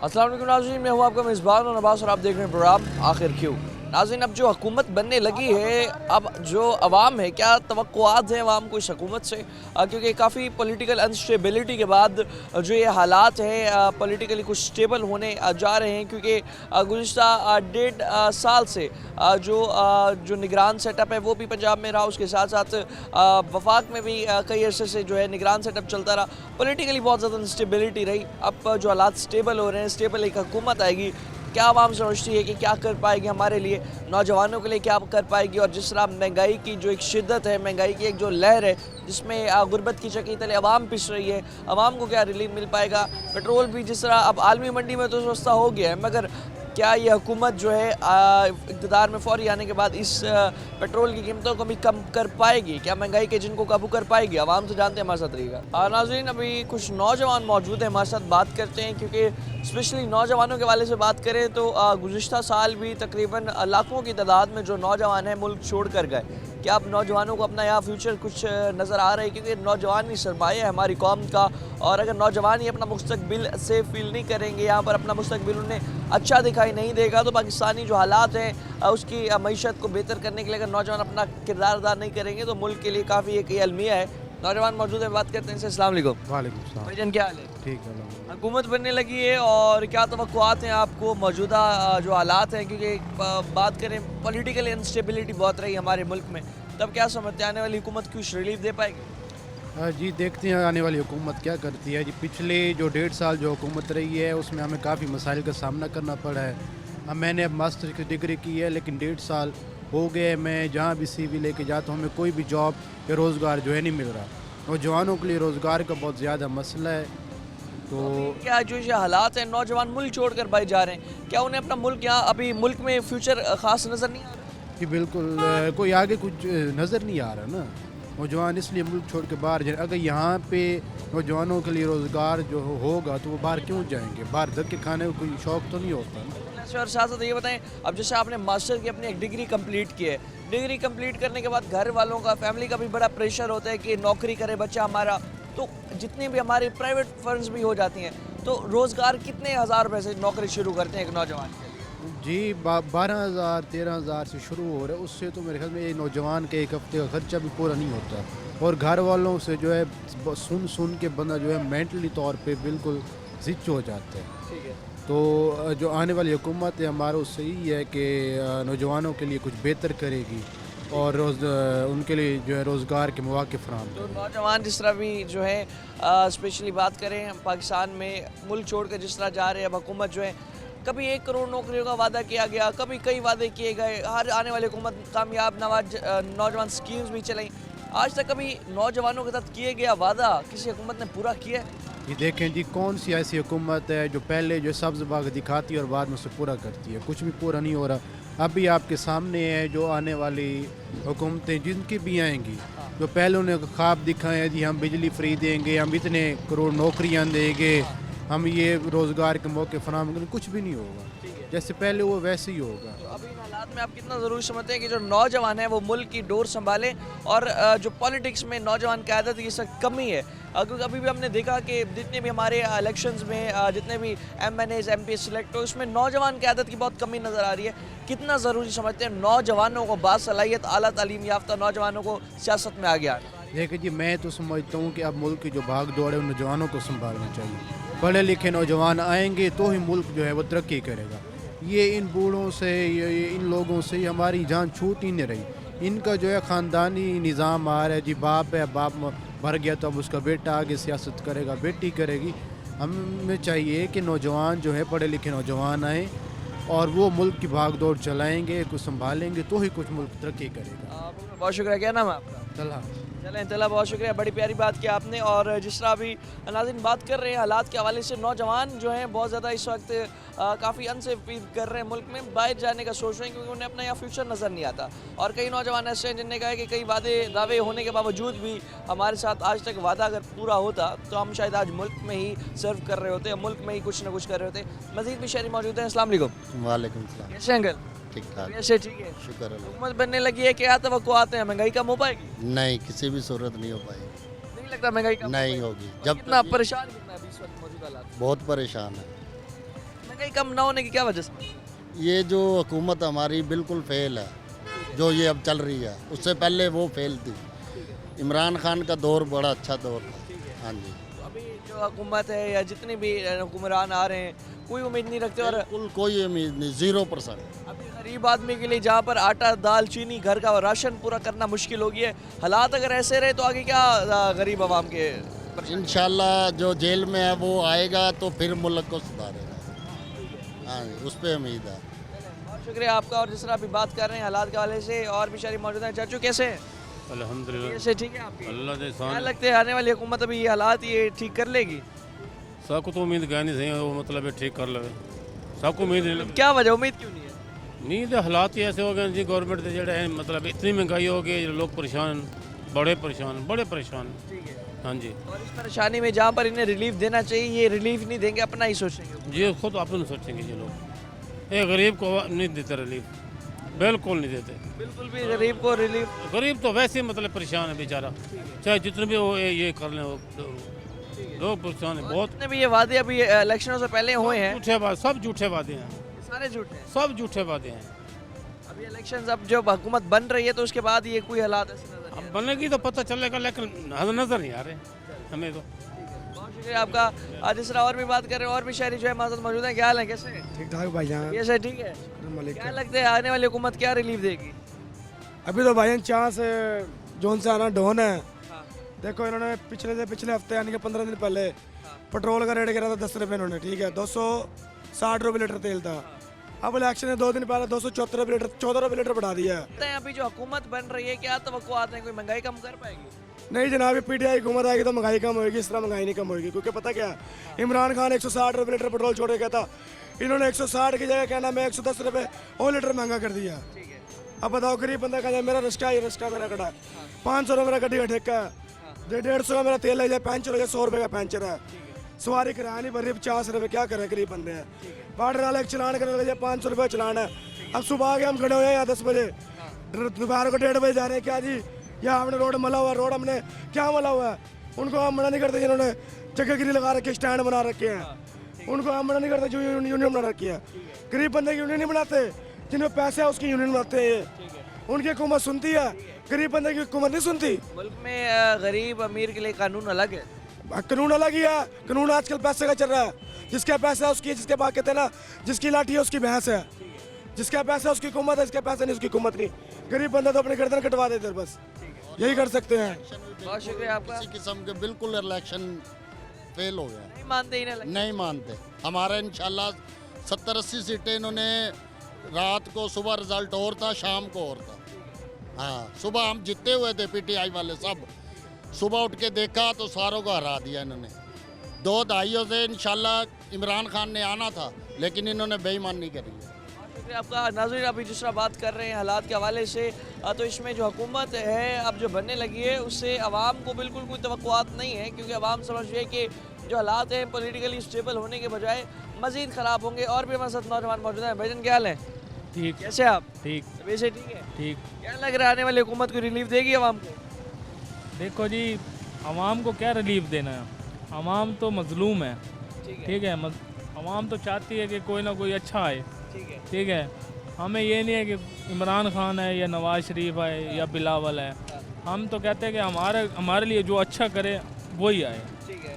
अस्सलाम वालेकुम नाज़रीन, मैं हूँ आपका मेज़बान और नवाज़ और आप देख रहे हैं प्रोग्राम आखिर क्यों। नाज़रीन, अब जो हुकूमत बनने लगी है, अब जो अवाम है, क्या तवक्कुआत हैं अवाम को इस हुकूमत से? क्योंकि काफ़ी पॉलिटिकल अनस्टेबिलिटी के बाद जो ये हालात हैं पॉलिटिकली कुछ स्टेबल होने जा रहे हैं, क्योंकि गुज़िश्ता 1.5 साल से जो निगरान सेटअप है वो भी पंजाब में रहा, उसके साथ साथ वफाक में भी कई अरसे से जो है निगरान सेटअप चलता रहा। पॉलिटिकली बहुत ज़्यादा अनस्टेबिलिटी रही। अब जो हालात स्टेबल हो रहे हैं, स्टेबल एक हुकूमत आएगी, क्या आवाम समझती है कि क्या कर पाएगी हमारे लिए, नौजवानों के लिए क्या कर पाएगी? और जिस तरह महंगाई की जो एक शिद्दत है, महंगाई की एक जो लहर है जिसमें गुर्बत की चक्की तले आवाम पिस रही है, आवाम को क्या रिलीफ मिल पाएगा? पेट्रोल भी जिस तरह अब आलमी मंडी में तो सस्ता हो गया है, मगर क्या ये हुकूमत जो है इक़्तिदार में फ़ौरी आने के बाद इस पेट्रोल की कीमतों को भी कम कर पाएगी? क्या महंगाई के जिनको काबू कर पाएगी? आवाम से जानते हैं, हमारे साथ रहिएगा। नाज़रीन, अभी कुछ नौजवान मौजूद हैं, हमारे साथ बात करते हैं, क्योंकि स्पेशली नौजवानों के वाले से बात करें तो गुज़िश्ता साल भी तकरीबन लाखों की तादाद में जो नौजवान हैं मुल्क छोड़ कर गए। क्या अब नौजवानों को अपना यहाँ फ्यूचर कुछ नज़र आ रहा है? क्योंकि नौजवान ही सरमाया है हमारी कौम का, और अगर नौजवान ही अपना मुस्तकबिल सेफ फील नहीं करेंगे, यहाँ पर अपना मुस्तकबिल उन्हें अच्छा दिखाई नहीं देगा, तो पाकिस्तानी जो हालात हैं उसकी मीशत को बेहतर करने के लिए अगर नौजवान अपना किरदार अदा नहीं करेंगे तो मुल्क के लिए काफ़ी एक अलमिया है। नौजवान मौजूद है, बात करते हैं इनसे। अस्सलाम वालेकुम। वालेकुम सलाम। भाईजान, क्या हाल है? ठीक है। हुकूमत बनने लगी है और क्या तवक्कुआत हैं आपको मौजूदा जो हालात हैं? क्योंकि बात करें पॉलिटिकल इंस्टेबिलिटी बहुत रही हमारे मुल्क में, तब क्या समझते हैं आने वाली हुकूमत कुछ रिलीफ दे पाएगी? जी, देखते हैं आने वाली हुकूमत क्या करती है। जी, पिछले जो 1.5 साल जो हुकूमत रही है उसमें हमें काफ़ी मसाइल का सामना करना पड़ा है। अब मैंने अब मास्टर की डिग्री की है, लेकिन 1.5 साल हो गए, मैं जहाँ भी CV लेके जाता हूँ हमें कोई भी जॉब या रोज़गार जो है नहीं मिल रहा। नौजवानों के लिए रोज़गार का बहुत ज़्यादा मसला है। तो क्या जो ये हालात हैं, नौजवान मुल्क छोड़ कर भाई जा रहे हैं, क्या उन्हें अपना मुल्क यहाँ अभी मुल्क में फ्यूचर ख़ास नज़र नहीं आ रहा? कि बिल्कुल कोई आगे कुछ नज़र नहीं आ रहा ना। नौजवान इसलिए मुल्क छोड़ के बाहर जाए। अगर यहाँ पे नौजवानों के लिए रोज़गार जो होगा तो वो बाहर क्यों जाएंगे? बाहर धक्के खाने का कोई शौक़ तो नहीं होता ना। और साथ साथ ये बताएं, अब जैसे आपने मास्टर की अपनी एक डिग्री कंप्लीट की है, डिग्री कंप्लीट करने के बाद घर वालों का, फैमिली का भी बड़ा प्रेशर होता है कि नौकरी करे बच्चा हमारा, तो जितनी भी हमारी प्राइवेट फर्म्स भी हो जाती हैं, तो रोज़गार कितने हज़ार रुपये से नौकरी शुरू करते हैं एक नौजवान के? जी, 12,000 13,000 से शुरू हो रहा है। उससे तो मेरे ख्याल में ये नौजवान के एक हफ्ते का खर्चा भी पूरा नहीं होता। और घर वालों से जो है सुन सुन के बंदा जो है मेंटली तौर पे बिल्कुल ज़िच हो जाता है। ठीक है। तो जो आने वाली हुकूमत है हमारा, उससे यही है कि नौजवानों के लिए कुछ बेहतर करेगी और उनके लिए जो है रोज़गार के मौके फराहम तो करेगी। नौजवान जिस तरह भी जो है स्पेशली बात करें पाकिस्तान में मुल्क छोड़ कर जिस तरह जा रहे हैं, अब हुकूमत जो है, कभी 1 करोड़ नौकरियों का वादा किया गया, कभी कई वादे किए गए, हर आने वाली हुकूमत कामयाब नौजवान स्कीम्स भी चलाई, आज तक कभी नौजवानों के साथ किए गया वादा किसी हुकूमत ने पूरा किया है? ये देखें जी, कौन सी ऐसी हुकूमत है जो पहले जो सब्ज़ बाग दिखाती है और बाद में उसे पूरा करती है? कुछ भी पूरा नहीं हो रहा। अभी आपके सामने है जो आने वाली हुकूमतें जिनकी भी आएंगी, जो पहले उन्हें ख्वाब दिखाए हैं, जी हम बिजली फ्री देंगे, हम इतने करोड़ नौकरियां देंगे, हम ये रोज़गार के मौके फराहम करेंगे, कुछ भी नहीं होगा। जैसे पहले वो वैसे ही होगा। तो अभी इन हालात में आप कितना ज़रूरी समझते हैं कि जो नौजवान है वो मुल्क की डोर संभालें, और जो पॉलिटिक्स में नौजवान क़यादत की सख्त कमी है, क्योंकि अभी भी हमने देखा कि जितने भी हमारे इलेक्शंस में जितने भी MNAs MP सिलेक्ट हो, उसमें नौजवान क़यादत की बहुत कमी नज़र आ रही है। कितना ज़रूरी समझते हैं नौजवानों को, बासलाहियत आला तालीम याफ्ता नौजवानों को सियासत में आगे आना? देखिए जी, मैं तो समझता हूँ कि अब मुल्क की जो भाग दौड़ है उन नौजवानों को संभालना चाहिए। पढ़े लिखे नौजवान आएंगे तो ही मुल्क जो है वो तरक्की करेगा। ये इन बूढ़ों से, ये इन लोगों से हमारी जान छूट ही नहीं रही। इनका जो है ख़ानदानी निज़ाम आ रहा है जी, बाप है, बाप मर गया तो अब उसका बेटा आगे सियासत करेगा, बेटी करेगी। हमें चाहिए कि नौजवान जो है, पढ़े लिखे नौजवान आएँ और वो मुल्क की भाग दौड़ चलाएँगे, कुछ संभालेंगे तो ही कुछ मुल्क तरक्की करेगा। बहुत शुक्रिया। क्या नाम है आपका? तलहा। चलें तला, बहुत शुक्रिया, बड़ी प्यारी बात की आपने। और जिस तरह अभी नाज़रीन बात कर रहे हैं हालात के हवाले से, नौजवान जो हैं बहुत ज़्यादा इस वक्त काफ़ी अनसेफ फील कर रहे हैं, मुल्क में बाहर जाने का सोच रहे हैं, क्योंकि उन्हें अपना यहाँ फ्यूचर नज़र नहीं आता। और कई नौजवान ऐसे हैं जिनने कहा है कि कई दावे होने के बावजूद भी हमारे साथ आज तक वादा अगर पूरा होता तो हम शायद आज मुल्क में ही सर्व कर रहे होते, मुल्क में ही कुछ ना कुछ कर रहे होते। मज़ीद भी शहरी मौजूद हैं। अस्सलाम वालेकुम। वालेकुम सलाम। कैसे अंकल? ठीक ठाक, कैसे? ठीक है। शुक्र अल्लाह। हुकूमत बनने लगी है, क्या तवक्कुआत हैं? महंगाई कम हो पाएगी? नहीं, किसी भी सूरत नहीं हो पाई, नहीं लगता महंगाई कम नहीं होगी। जब कितना तक परेशान कितना है अभी इस वक्त मौजूदा हालात? बहुत परेशान है। महंगाई कम ना होने की क्या वजह से? ये जो हुकूमत हमारी बिल्कुल फेल है, जो ये अब चल रही है, उससे पहले वो फेल थी। इमरान खान का दौर बड़ा अच्छा दौर था। हाँ जी, तो अभी जो हुकूमत है या जितने भी हुक्मरान आ रहे हैं, कोई उम्मीद नहीं रखते। और बिल्कुल कोई उम्मीद नहीं, 0%। अभी गरीब आदमी के लिए जहाँ पर आटा दाल चीनी घर का राशन पूरा करना मुश्किल हो गया है, हालात अगर ऐसे रहे तो आगे क्या गरीब आवाम के इंशाल्लाह जो जेल में है वो आएगा तो फिर मुल्क को सुधारेगा। हाँ जी, उस पर उम्मीद है। बहुत शुक्रिया आपका। और जिस तरह अभी बात कर रहे हैं हालात के हवाले से, और भी शहरी मौजूद हैं। चाचू कैसे हैं? अल्हम्दुलिल्लाह कैसे ठीक है आपकी? अल्लाह दे क्या एहसान। लगता है आने वाली हुकूमत अभी ये हालात ये ठीक कर लेगी? सबको तो उम्मीद कह नहीं सही, वो मतलब है ठीक कर लगे। सबको उम्मीद नहीं क्या वजह, उम्मीद क्यों नहीं है? नींद हालात ही ऐसे हो गए जी, गवर्नमेंट के जड़े हैं, मतलब इतनी महंगाई हो गई, लोग परेशान, बड़े परेशान। ठीक है। हाँ जी, और इस परेशानी में जहाँ पर इन्हें रिलीफ देना चाहिए, ये रिलीफ नहीं देंगे, अपना ही सोचेंगे। ये खुद अपन सोचेंगे ये लोग। ये गरीब को नहीं देते रिलीफ, बिल्कुल नहीं देते। बिल्कुल भी गरीब को रिलीफ। गरीब तो वैसे ही मतलब परेशान है बेचारा, चाहे जितने भी वो ये कर लें, वो लोग परेशान है बहुत। जितने भी ये वादे अभी इलेक्शनों से पहले हुए हैं, झूठे बात, सब झूठे वादे हैं, सारे झूठे हैं। सब झूठे वादे हैं। अभी इलेक्शंस अब जब हुकूमत बन रही है तो उसके बाद ये कोई हालात ऐसे नजर नहीं अब बनेगी तो पता चलेगा, लेकिन नजर नहीं आ रहे हमें तो। आ रहे। बहुत शुक्रिया आपका। आज इस तरह और भी बात कर रहे हैं, और भी शहरी जो है हमारे साथ मौजूद है। क्या हाल है, कैसे हैं? ठीक ठाक भाईजान। ये सर ठीक है। मलिक क्या लगता है आने वाली हुकूमत क्या रिलीफ देगी? अभी तो भाईजान चांस जोन से आना डोन है। हाँ। देखो इन्होंने पिछले हफ्ते यानी कि 15 दिन पहले पेट्रोल का रेट गिरा था 10 रुपये इन्होंने, ठीक है, 260 रुपये लीटर तेल था। अब इलेक्शन है 2 दिन पहले 274 रुपये लीटर, 14 रुपये लीटर बढ़ा दिया है। लगता है अभी जो हुकूमत बन रही है, क्या तवक्कुआत हैं, कोई महंगाई कम कर पाएगी? नहीं जनाब, ये पीटीआई हुकूमत आएगी तो महंगाई कम होगी, इस तरह महंगाई नहीं कम होगी। क्योंकि पता क्या है, इमरान खान 160 रुपये लीटर पेट्रोल छोड़ के कहता, इन्होंने 160 की जगह कहना मैं 110 रुपये और लीटर महंगा कर दिया। अब बताओ गरीब बंदा कहता मेरा रिक्शा मेरा कटा 500 रुपये मेरा गड्डी का ठेका है, 150 का मेरा तेल है, 500 रुपये 100 रुपये का पैंचर है, सवारी किराया नहीं भर रही 50 रुपये, क्या करें गरीब बंदे हैं। बार्डर वाला एक चलान करने लगे 500 रुपये चलान है। अब सुबह आगे हम खड़े हुए हैं यहाँ 10 बजे, दोपहर को 1:30 बजे जा रहे हैं, क्या जी यहाँ हमने रोड मला हुआ है, रोड हमने क्या मला हुआ है। उनको हम मना नहीं करते जिन्होंने जगहगिरी लगा रखी, स्टैंड बना रखे हैं, उनको हम मना नहीं करते जो यूनियन बना रखी है। गरीब बंदे की यूनियन नहीं बनाते, जिन्हें पैसे है उसकी यूनियन बनाते हैं ये। उनकी हुकूमत सुनती है, गरीब बंदे की हुकूमत नहीं सुनती। मुल्क में गरीब अमीर के लिए कानून अलग है। कानून अलग ही है, कानून आजकल पैसे का चल रहा है। जिसका पैसा है उसकी, जिसके पास कहते हैं ना जिसकी लाठी है उसकी भैंस है, जिसका पैसा है उसकी हुकूमत है, जिसका पैसा नहीं उसकी हुकूमत नहीं। गरीब बंदा तो अपने गर्दन कटवा देते हैं, बस यही कर सकते हैं। बहुत शुक्रिया आपका। किसी किस्म के बिल्कुल इलेक्शन फेल हो गया, नहीं मानते ही नहीं नहीं मानते। हमारा इंशाल्लाह 70-80 सीटें इन्होंने, रात को सुबह रिजल्ट और था, शाम को और था। हाँ, सुबह हम जीते हुए थे पीटीआई वाले सब, सुबह उठ के देखा तो सारों को हरा दिया इन्होंने। 2 दहाइयों से इंशाल्लाह इमरान खान ने आना था, लेकिन इन्होंने बेईमानी करी है। शुक्रिया आपका। नाज़रीन अभी जिस तरह बात कर रहे हैं हालात के हवाले से, तो इसमें जो हुकूमत है अब जो बनने लगी है उससे आवाम को बिल्कुल कोई तवक्कुआत नहीं है, क्योंकि आवाम समझ रही है कि जो हालात हैं पॉलिटिकली स्टेबल होने के बजाय मज़ीद ख़राब होंगे। और भी हमारे साथ नौजवान मौजूद हैं। भाईजान क्या हाल है? ठीक कैसे आप? ठीक वैसे ठीक है। ठीक। क्या लग रहा है आने वाली हुकूमत को रिलीफ देगी आवाम को? देखो जी, आवाम को क्या रिलीफ देना है, आवाम तो मजलूम है, ठीक है। आवाम तो चाहती है कि कोई ना कोई अच्छा आए, ठीक है। हमें ये नहीं है कि इमरान खान है या नवाज शरीफ है या बिलावल है, हम तो कहते हैं कि हमारे लिए जो अच्छा करे वही आए,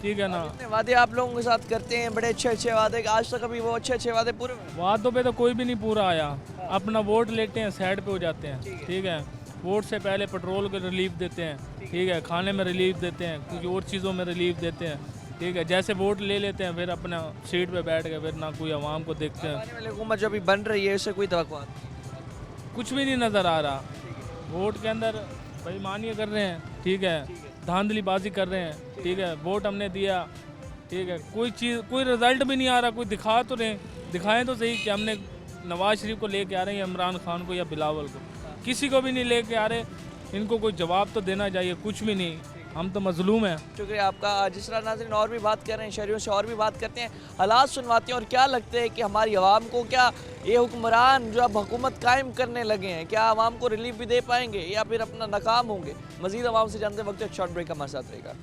ठीक है ना। इतने वादे आप लोगों के साथ करते हैं, बड़े अच्छे अच्छे वादे, आज तक अभी वो अच्छे वादे पूरे हुए? वादों पे तो कोई भी नहीं पूरा आया। अपना वोट लेते हैं, साइड पे हो जाते हैं, ठीक है। वोट से पहले पेट्रोल को रिलीफ देते हैं, ठीक है, खाने में रिलीफ देते हैं, कुछ और चीज़ों में रिलीफ देते हैं, ठीक है। जैसे वोट ले लेते हैं फिर अपना सीट पे बैठ गए, फिर ना कोई आवाम को देखते हैं। आने वाली हुकूमत जो अभी बन रही है उससे कोई तवक्कुआत? कुछ भी नहीं नज़र आ रहा। वोट के अंदर बेईमानी कर रहे हैं, ठीक है, धांधलीबाजी कर रहे हैं, ठीक है। वोट हमने दिया, ठीक है, कोई चीज़ कोई रिज़ल्ट भी नहीं आ रहा। कोई दिखा तो रहे, दिखाएं तो सही कि हमने नवाज शरीफ को लेके आ रहे हैं या इमरान खान को या बिलावल को, किसी को भी नहीं लेके आ रहे। इनको कोई जवाब तो देना चाहिए, कुछ भी नहीं, हम तो मजलूम हैं। शुक्रिया आपका। जिस तरह नाज़रीन और भी बात कर रहे हैं, शहरियों से और भी बात करते हैं, हालात सुनवाते हैं और क्या लगता है कि हमारी आवाम को क्या ये हुक्मरान जो अब हुकूमत कायम करने लगे हैं, क्या आवाम को रिलीफ भी दे पाएंगे या फिर अपना नाकाम होंगे? मज़ीद आवाम से जानते वक्त एक शॉर्ट ब्रेक हमारे साथ रहेगा।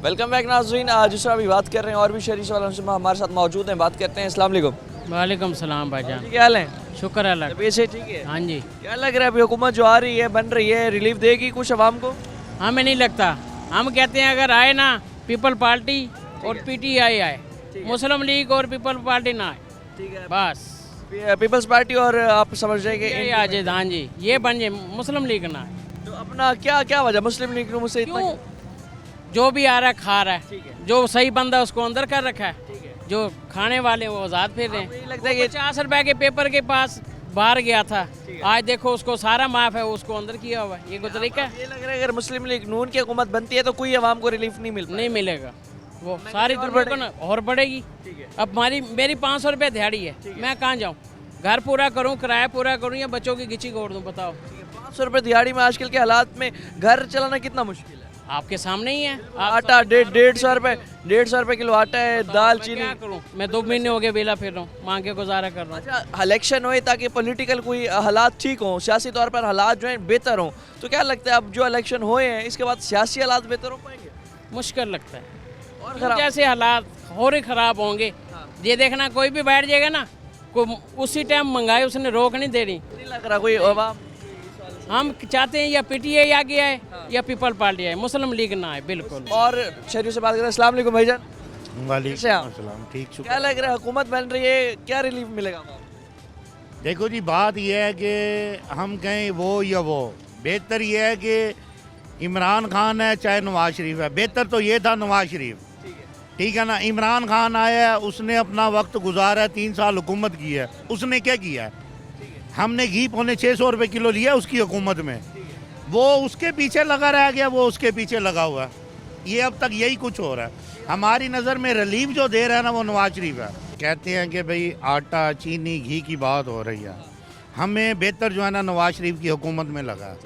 वेलकम बैक नाज़रीन। जिस तरह अभी बात कर रहे हैं और भी शहरी सवाल हमारे साथ मौजूद हैं, बात करते हैं। अस्सलाम वालेकुम वालेकुम सलाम भाईजान। क्या हाल है? शुक्र अल्लाह। तबीयत से ठीक है? हाँ जी। क्या लग रहा है अभी हुकूमत जो आ रही है, बन रही है, रिलीफ देगी कुछ आवाम को? हमें नहीं लगता। हम कहते हैं अगर आए ना पीपल पार्टी और पीटीआई आए, मुस्लिम लीग और पीपल पार्टी ना आए, ठीक है। बस पीपल्स पार्टी और आप समझ रहे हैं ये कि आ जाए। हाँ जी, ये बन जाए, मुस्लिम लीग ना आए। तो अपना क्या क्या वजह मुस्लिम लीग ने मुझसे इतना क्यों? जो भी आ रहा है खा रहा है, जो सही बंदा है उसको अंदर कर रखा है, जो खाने वाले हैं वो आज़ाद फिर रहे यही हैं। लगता है कि 50 रुपए के पेपर के पास बाहर गया था, आज देखो उसको सारा माफ है, उसको अंदर किया हुआ है। ये कोई तरीका है? ये लग रहा है अगर मुस्लिम लीग नून की हुकूमत बनती है तो कोई आवाम को रिलीफ नहीं मिलता। नहीं मिलेगा। वो सारी दुनिया को ना और बढ़ेगी। अब मेरी 500 रुपये दिहाड़ी है, मैं कहाँ जाऊँ? घर पूरा करूँ, किराया पूरा करूँ या बच्चों की गिची गोड़ दूँ? बताओ। 500 रुपये दिहाड़ी में आजकल के हालात में घर चलाना कितना मुश्किल है। आपके सामने ही है। आटा 150 रुपये किलो आटा है, दाल मैं चीनी। क्या करूँ? मैं 2 महीने हो गए बेला फिर रहा हूँ, मांग के गुजारा कर रहा हूँ। अच्छा, इलेक्शन होए ताकि पॉलिटिकल कोई हालात ठीक हों, सियासी तौर पर हालात जो हैं बेहतर हों, तो क्या लगता है अब जो इलेक्शन हुए हैं इसके बाद सियासी हालात बेहतर हो पाएंगे मुश्किल लगता है। और क्यों जैसे हालात और ही खराब होंगे, ये देखना कोई भी बैठ जाएगा ना, उसी टाइम महंगाई उसने रोक नहीं दे रही। नहीं लग रहा कोई आवाम? हम चाहते हैं या पीटीआई आगे आए या पीपल पार्टी आए, मुस्लिम लीग ना आए बिल्कुल। और शहरियों से बात करें। अस्सलाम वालेकुम भाईजान। कैसे हैं आप? वालेकुम ठीक शुक्र। क्या लग रहा है हुकूमत बन रही है, क्या रिलीफ मिलेगा? देखो जी, बात यह है कि हम कहें वो या वो, बेहतर यह है कि इमरान खान है चाहे नवाज शरीफ है, बेहतर तो ये था नवाज शरीफ, ठीक है ना। इमरान खान आया है, उसने अपना वक्त गुजारा है, 3 साल हुकूमत की है, उसने क्या किया है? हमने घी 650 रुपये किलो लिया उसकी हुकूमत में, वो उसके पीछे लगा रह गया, वो उसके पीछे लगा हुआ है। ये अब तक यही कुछ हो रहा है। हमारी नज़र में रिलीफ जो दे रहा है ना वो नवाज शरीफ है। कहते हैं कि भाई आटा चीनी घी की बात हो रही है, हमें बेहतर जो है ना नवाज शरीफ की हुकूमत में लगा है,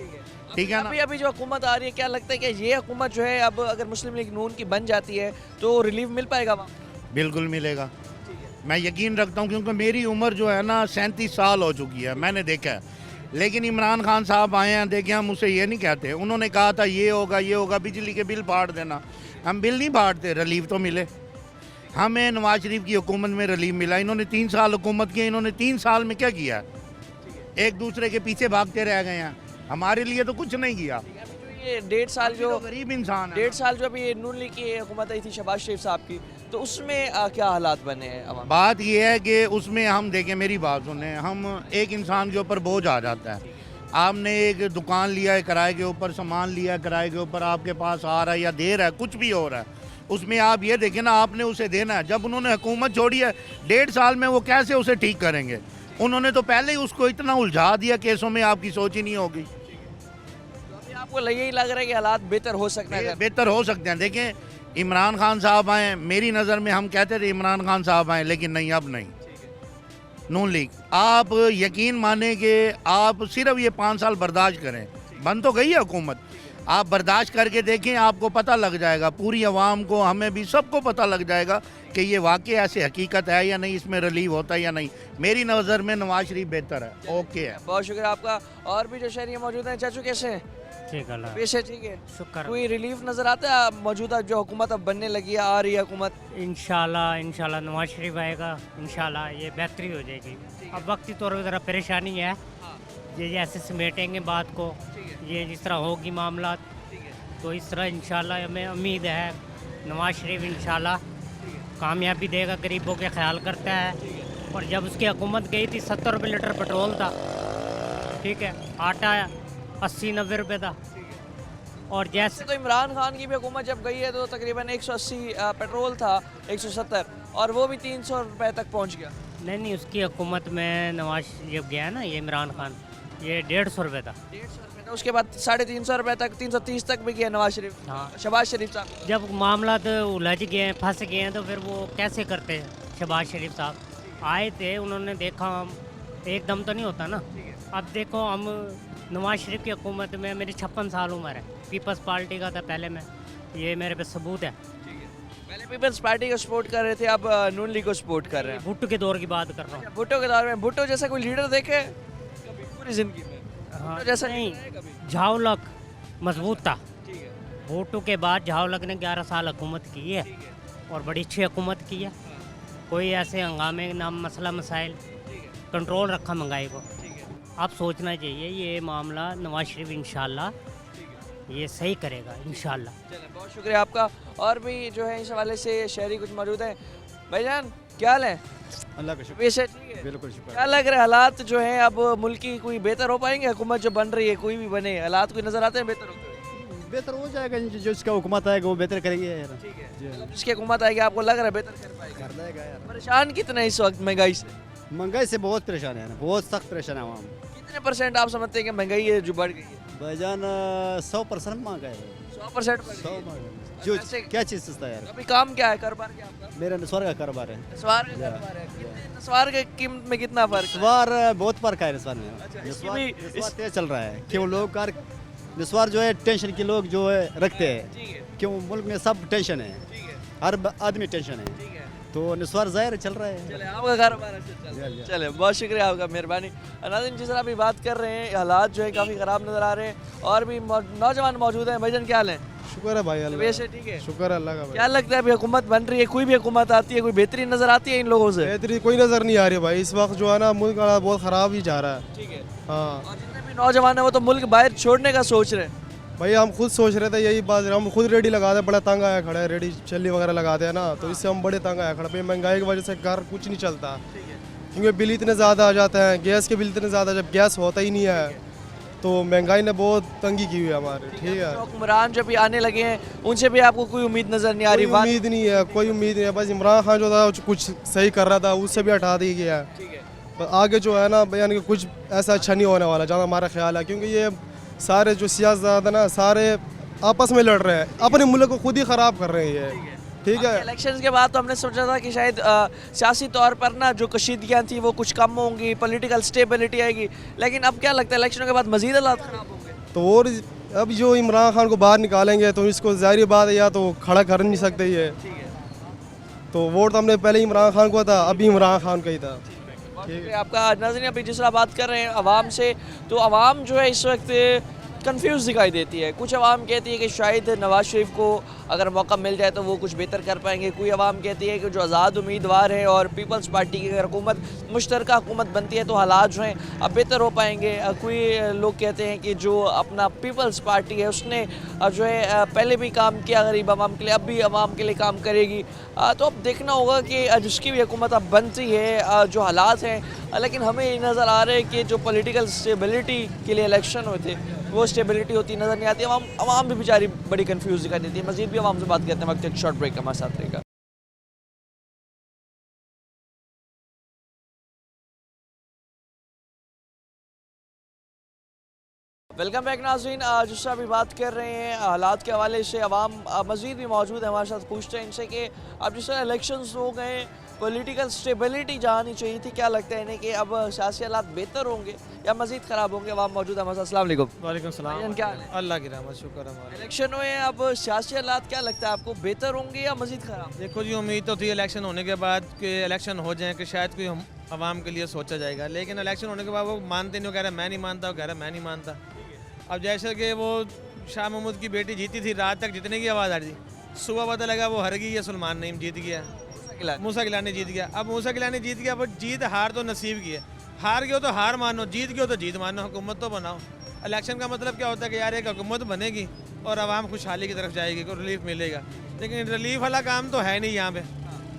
ठीक है ना। अभी अभी जो हुकूमत आ रही है, क्या लगता है कि ये हुकूमत जो है अब अगर मुस्लिम लीग नून की बन जाती है तो रिलीफ मिल पाएगा वहाँ? बिल्कुल मिलेगा, मैं यकीन रखता हूँ, क्योंकि मेरी उम्र जो है ना 37 साल हो चुकी है, मैंने देखा है। लेकिन इमरान खान साहब आए हैं, देखें, हम उसे ये नहीं कहते, उन्होंने कहा था ये होगा, बिजली के बिल फाड़ देना, हम बिल नहीं फाड़ते, रिलीफ तो मिले। हमें नवाज शरीफ की हुकूमत में रिलीफ मिला। इन्होंने 3 साल हुकूमत की, इन्होंने 3 साल में क्या किया? एक दूसरे के पीछे भागते रह गए हैं, हमारे लिए तो कुछ नहीं किया। ये 1.5 साल जो गरीब इंसान है, 1.5 साल जो अभी नून लीग की हुकूमत आई थी शहबाज शरीफ साहब की, तो उसमें क्या हालात बने हैं अवाम? बात यह है कि उसमें हम देखें, मेरी बात सुने, हम एक इंसान के ऊपर बोझ आ जाता है। आपने एक दुकान लिया है किराए के ऊपर, सामान लिया है किराए के ऊपर, आपके पास आ रहा है या दे रहा है, कुछ भी हो रहा है, उसमें आप ये देखें ना, आपने उसे देना है। जब उन्होंने हुकूमत छोड़ी है 1.5 साल में, वो कैसे उसे ठीक करेंगे? उन्होंने तो पहले ही उसको इतना उलझा दिया केसों में, आपकी सोच ही नहीं होगी। आपको यही लग रहा है कि हालात बेहतर हो सकते हैं? बेहतर हो सकते हैं। देखें, इमरान खान साहब आए, मेरी नज़र में हम कहते थे इमरान खान साहब आए, लेकिन नहीं, अब नहीं। नून लीग, आप यकीन माने कि आप सिर्फ ये 5 साल बर्दाश्त करें, बन तो गई है हुकूमत, आप बर्दाश्त करके देखें, आपको पता लग जाएगा, पूरी आवाम को, हमें भी, सबको पता लग जाएगा कि ये वाकई ऐसे हकीकत है या नहीं, इसमें रिलीव होता है या नहीं। मेरी नज़र में नवाज शरीफ बेहतर है। ओके है, बहुत शुक्रिया आपका। और भी जो शहरी मौजूद हैं, चाचू कैसे हैं? ठीक है, पेश है, ठीक है, शुक्र। कोई रिलीफ नजर आता है मौजूदा जो हुकूमत अब बनने लगी है, आ रही है हुकूमत? इंशाल्लाह नवाज शरीफ आएगा, इंशाल्लाह ये बेहतरी हो जाएगी। अब वक्ती तौर पर ज़रा परेशानी है, ये जैसे समेटेंगे बात को, ये जिस तरह होगी मामला, तो इस तरह इंशाल्लाह हमें उम्मीद है नवाज शरीफ इंशाल्लाह कामयाबी देगा, गरीबों के ख्याल करता है। और जब उसकी हुकूमत गई थी 70 रुपये लीटर पेट्रोल था, ठीक है, आटा 80-90 रुपये था। और जैसे तो इमरान खान की भी हुकूमत जब गई है तो तकरीबन 180 पेट्रोल था, 170, और वो भी 300 रुपये तक पहुंच गया। नहीं, उसकी हुकूमत में नवाज जब गया ना, ये इमरान खान, ये 150 रुपये था। 150 रुपये था, उसके बाद 350 रुपये तक, 330 तक भी गया नवाज शरीफ, हाँ। शहबाज शरीफ साहब। जब मामला तो उलझ गए हैं, फंस गए हैं, तो फिर वो कैसे करते हैं? शहबाज शरीफ साहब आए थे, उन्होंने देखा, हम एकदम तो नहीं होता ना। अब देखो, हम नवाज शरीफ की हुकूमत में, मेरी 56 साल उम्र है, पीपल्स पार्टी का था पहले मैं, ये मेरे पे सबूत है। पहले पीपल्स पार्टी को सपोर्ट कर रहे थे, अब नून लीग को सपोर्ट कर रहे हैं। भुट्टो के दौर की बात कर रहा हूँ। भुट्टो के दौर में भुट्टो जैसा कोई लीडर देखे कभी पूरी जिंदगी में? हाँ, भुट्टो जैसा नहीं, लीडर है कभी? झावलक मजबूत था, भुट्टो के बाद झावलग ने 11 साल हुकूमत की है और बड़ी अच्छी हुकूमत की है। कोई ऐसे हंगामे नाम मसला मसाइल कंट्रोल रखा महंगाई को। अब सोचना चाहिए ये मामला नवाज शरीफ इंशाल्लाह ये सही करेगा इंशाल्लाह। चलिए बहुत शुक्रिया आपका। और भी जो है इस हवाले से शहरी कुछ मौजूद हैं। भाईजान क्या हाल है? अल्लाह का शुक्र, पेश है, ठीक है। बिल्कुल शुक्र। क्या लग रहा है हालात जो है अब मुल्क की कोई बेहतर हो पाएंगे? हुकूमत जो बन रही है कोई भी बने, हालात कोई नजर आते हैं बेहतर होते हुए? बेहतर हो जाएगा, जो इसका हुकूमत आएगा वो बेहतर करेगी यार। ठीक है, मतलब जिसकी हुकूमत आएगी आपको लग रहा है बेहतर कर पाएगी? कर देगा यार। परेशान कितना है इस वक्त महंगाई से? महंगाई से बहुत परेशान है, बहुत सख्त परेशान है आवाम। कितने परसेंट आप समझते हैं कि महंगाई है जो बढ़ गई है? भाईजान 100% महंगा है। 100% जो क्या चीज़ सस्ता है यार? अभी काम क्या है, कारोबार क्या आपका? मेरा नस्वार का कारोबार है। नस्वार का कारोबार है। नस्वार के कीमत में कितना फर्क है? नस्वार बहुत फर्क है नस्वार में। इसकी नस्वार भी नस्वार तेज चल रहा है क्यों लोग कार नस्वार जो है टेंशन के लोग जो है रखते हैं। ठीक है, क्यों मुल्क में सब टेंशन है, ठीक है, हर आदमी टेंशन है, ठीक है। तो नस्वार जाहिर चल रहा है। चले आपका कारोबार अच्छा चल रहा है। चले बहुत शुक्रिया आपका, मेहरबानी। नाज़रीन जिस तरह अभी बात कर रहे हैं हालात जो है काफ़ी ख़राब नज़र आ रहे हैं और भी नौजवान मौजूद हैं। भाईजान क्या हाल है? शुक्र है भाई अल्लाह, वैसे ठीक है, शुक्र है अल्लाह का भाई। क्या लगता है अभी हुकूमत बन रही है, कोई भी हुकूमत आती है, कोई बेहतरीन नज़र आती है इन लोगों से? बेहतरी कोई नज़र नहीं आ रही भाई, इस वक्त जो है ना मुल्क का बहुत ख़राब ही जा रहा है। ठीक है। हाँ और जितने भी नौजवान हैं वो तो मुल्क बाहर छोड़ने का सोच रहे हैं। भाई हम खुद सोच रहे थे यही बात, हम खुद रेडी लगाते बड़ा तंग आया खड़ा है, रेडी चल्ली वगैरह लगाते हैं ना, तो इससे हम बड़े तंग आया खड़ा पे। महंगाई की वजह से घर कुछ नहीं चलता क्योंकि बिल इतने ज़्यादा आ जाते हैं, गैस के बिल इतने ज़्यादा, जब गैस होता ही नहीं है तो महंगाई ने बहुत तंगी की हुई है हमारे। ठीक है, जो हुक्मरान जो भी आने लगे हैं उनसे भी आपको कोई उम्मीद नज़र नहीं आ रही? कोई उम्मीद नहीं है, कोई उम्मीद नहीं है। बस इमरान खान जो था कुछ सही कर रहा था, उससे भी हटा दिया गया है। ठीक है, पर आगे जो है ना यानी कि कुछ ऐसा अच्छा नहीं होने वाला जहाँ हमारा ख्याल है, क्योंकि ये सारे जो सियासतदान है ना सारे आपस में लड़ रहे हैं, अपने मुल्क को खुद ही ख़राब कर रहे हैं ये। ठीक है, इलेक्शन के बाद तो हमने सोचा था कि शायद सियासी तौर पर ना जो कशीदगियाँ थी वो कुछ कम होंगी, पॉलिटिकल स्टेबिलिटी आएगी, लेकिन अब क्या लगता है इलेक्शनों के बाद मजीद हालात खराब होंगे? तो और अब जो इमरान खान को बाहर निकालेंगे तो इसको जाहिर बात है या तो खड़ा कर नहीं सकते ये। तो वोट तो हमने पहले इमरान खान को था, अभी इमरान खान का ही था। आपका नाज़रीन अभी जिस तरह बात कर रहे हैं आवाम से, तो आवाम जो है इस वक्त कंफ्यूज दिखाई देती है। कुछ आवाम कहती है कि शायद नवाज शरीफ को अगर मौका मिल जाए तो वो कुछ बेहतर कर पाएंगे। कोई आवाम कहती है कि जो आज़ाद उम्मीदवार है और पीपल्स पार्टी की अगर हुकूमत मुश्तरका हुकूमत बनती है तो हालात जो हैं अब बेहतर हो पाएंगे। कोई लोग कहते हैं कि जो अपना पीपल्स पार्टी है उसने जो है पहले भी काम किया गरीब आवाम के लिए, अब भी आवाम के लिए काम करेगी। तो अब देखना होगा कि जिसकी भी हुकूमत अब बनती है जो हालात हैं, लेकिन हमें ये नज़र आ रहा है कि जो पॉलिटिकल स्टेबिलिटी के लिए इलेक्शन हुए थे वो स्टेबिलिटी होती नज़र नहीं आती। आवाम भी बेचारी बड़ी कंफ्यूज दिखाई देती है। मजीद भी आवाम से बात करते हैं, वक्त एक शॉर्ट ब्रेक हमारे साथ रहेगा। वेलकम बैक नाज़रीन। जिस तरह अभी बात कर रहे हैं हालात के हवाले से, आवाम मज़ीद भी मौजूद है हमारे साथ, पूछते हैं इनसे कि अब जिस तरह इलेक्शंस हो गए, पॉलिटिकल स्टेबिलिटी जहाँ आनी चाहिए थी, क्या लगता है इन्हें कि अब सियासी हालात बेहतर होंगे या मज़ीद ख़राब होंगे? आवाम मौजूद है हमारे साथ। अस्सलाम वालेकुम। वालेकुम सलाम। क्या हाल है? अल्लाह की रहमत, शुक्र है हमारा। इलेक्शन हुए हैं, अब सियासी हालात क्या लगता है आपको, बेहतर होंगे या मज़ीद ख़राब? देखो जी, उम्मीद तो थी इलेक्शन होने के बाद कि इलेक्शन हो जाए कि शायद कोई हम आवाम के लिए सोचा जाएगा, लेकिन इलेक्शन होने के बाद वो मानते नहीं, वो कह रहे मैं नहीं मानता, वो कह रहे मैं नहीं मानता। अब जैसे कि वो शाह महमूद की बेटी जीती थी, रात तक जितने की आवाज़ आ रही थी, सुबह पता लगा वो हार गई है, सलमान नईम जीत गया, मूसा गिलानी जीत गया। अब मूसा गिलानी जीत गया, अब जीत हार तो नसीब की है, हार गए तो हार मानो, जीत गए तो जीत मानो, हुकूमत तो बनाओ। इलेक्शन का मतलब क्या होता है कि यार एक हुकूमत बनेगी और आवाम खुशहाली की तरफ जाएगी, को रिलीफ मिलेगा, लेकिन रिलीफ वाला काम तो है नहीं यहाँ पे।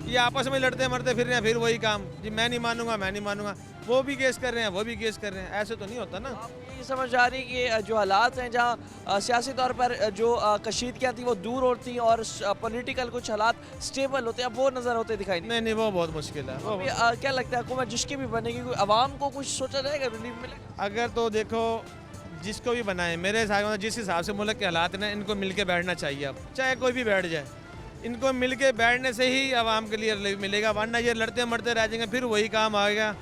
ये आपस में लड़ते मरते फिर रहे हैं, फिर वही काम जी, मैं नहीं मानूंगा, मैं नहीं मानूंगा, वो भी केस कर रहे हैं, वो भी केस कर रहे हैं, ऐसे तो नहीं होता ना। ये समझ आ रही कि जो हालात हैं जहाँ सियासी तौर पर जो कशीदगियाँ थी वो दूर होती हैं और पॉलिटिकल कुछ हालात स्टेबल होते हैं, अब वो नज़र होते दिखाई नहीं। नहीं, वो बहुत मुश्किल है। वो क्या लगता है हुकूमत जिसकी भी बनेगी, कोई आवाम को कुछ सोचा जाएगा, रिलीफ मिलेगा? अगर तो देखो जिसको भी बनाए, मेरे हिसाब से जिस हिसाब से मुल्क के हालात हैं, इनको मिल के बैठना चाहिए। अब चाहे कोई भी बैठ जाए, इनको मिल के बैठने से ही आवाम के लिए रिलीफ मिलेगा, वरना ये लड़ते मरते रह जाएंगे, फिर वही काम आएगा।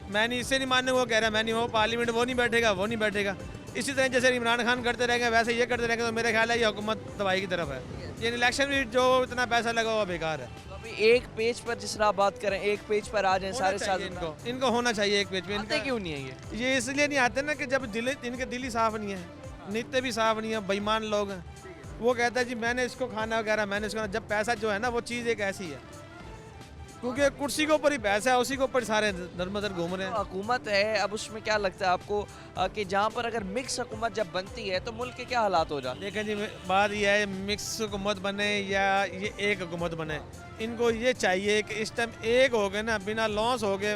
मैं नहीं, इससे नहीं मानने, वो कह रहा है मैं नहीं, वो पार्लियामेंट वो नहीं बैठेगा, वो नहीं बैठेगा। इसी तरह जैसे इमरान खान करते रहेंगे वैसे ये करते रहेंगे, तो मेरा ख्याल है ये हुकूमत तबाही की तरफ है। ये इलेक्शन भी जो इतना पैसा लगा हुआ बेकार है। तो अभी एक पेज पर जिस तरह आप बात करें, एक पेज पर आ जाए सारे साथ, इनको होना चाहिए एक पेज पे। आते क्यों नहीं है ये इसलिए नहीं आते ना कि जब इनके दिल ही साफ नहीं है, नीयतें भी साफ नहीं है, बेईमान लोग हैं, वो कहता है जी मैंने इसको खाना वगैरह मैंने इसको खाना। जब पैसा जो है ना वो चीज़ एक ऐसी है, क्योंकि कुर्सी के ऊपर ही पैसा है, उसी के ऊपर सारे दरमदर घूम रहे हैं। हुकूमत है, अब उसमें क्या लगता है आपको कि जहाँ पर अगर मिक्स हुकूमत जब बनती है तो मुल्क के क्या हालात हो जाते हैं? देखें जी, बात यह है मिक्स हुकूमत बने या ये एक हुकूमत बने, इनको ये चाहिए कि इस टाइम एक हो गए ना, बिना लॉस हो गए,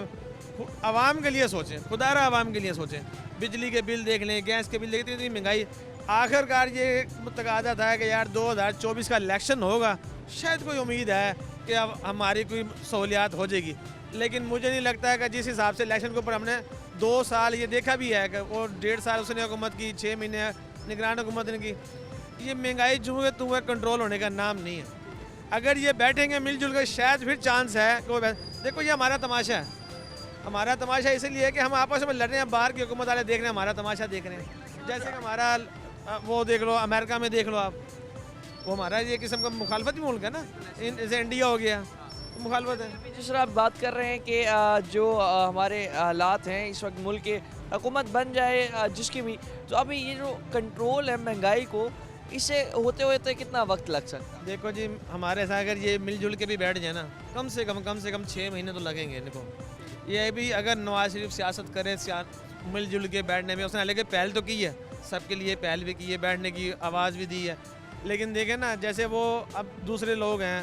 आवाम के लिए सोचें, खुदारा आवाम के लिए सोचें। बिजली के बिल देख लें, गैस के बिल देख लें, इतनी महंगाई। आखिरकार ये तकादा था कि यार 2024 का इलेक्शन होगा, शायद कोई उम्मीद है कि अब हमारी कोई सहूलियात हो जाएगी, लेकिन मुझे नहीं लगता है कि जिस हिसाब से इलेक्शन के ऊपर हमने 2 साल ये देखा भी है कि वो 1.5 साल उसने हुकूमत की, 6 महीने निगरान हुकूमत ने की, ये महंगाई जो है तुम्हें कंट्रोल होने का नाम नहीं है। अगर ये बैठेंगे मिलजुल कर, शायद फिर चांस है कि वो देखो ये हमारा तमाशा है। हमारा तमाशा इसलिए है कि हम आपस में लड़ रहे हैं, बाहर की हुकूमत वाले देख रहे हैं, हमारा तमाशा देख रहे हैं। जैसे कि हमारा वो देख लो, अमेरिका में देख लो आप, वो हमारा ये किस्म का मुखालफत मुल्क है ना, जैसे इंडिया हो गया, मुखालफत है। जिस तरह आप बात कर रहे हैं कि जो हमारे हालात हैं इस वक्त मुल्क के, हुकूमत बन जाए जिसकी भी, तो अभी ये जो कंट्रोल है महंगाई को, इसे होते होते कितना वक्त लग सकता है? देखो जी, हमारे साथ अगर ये मिलजुल के भी बैठ जाए ना, कम से कम 6 महीने तो लगेंगे इनको। ये भी अगर नवाज शरीफ सियासत करे, मिलजुल के बैठने में, उसने हालांकि पहल तो की है, सबके लिए पहल भी की है, बैठने की आवाज़ भी दी है, लेकिन देखें ना, जैसे वो अब दूसरे लोग हैं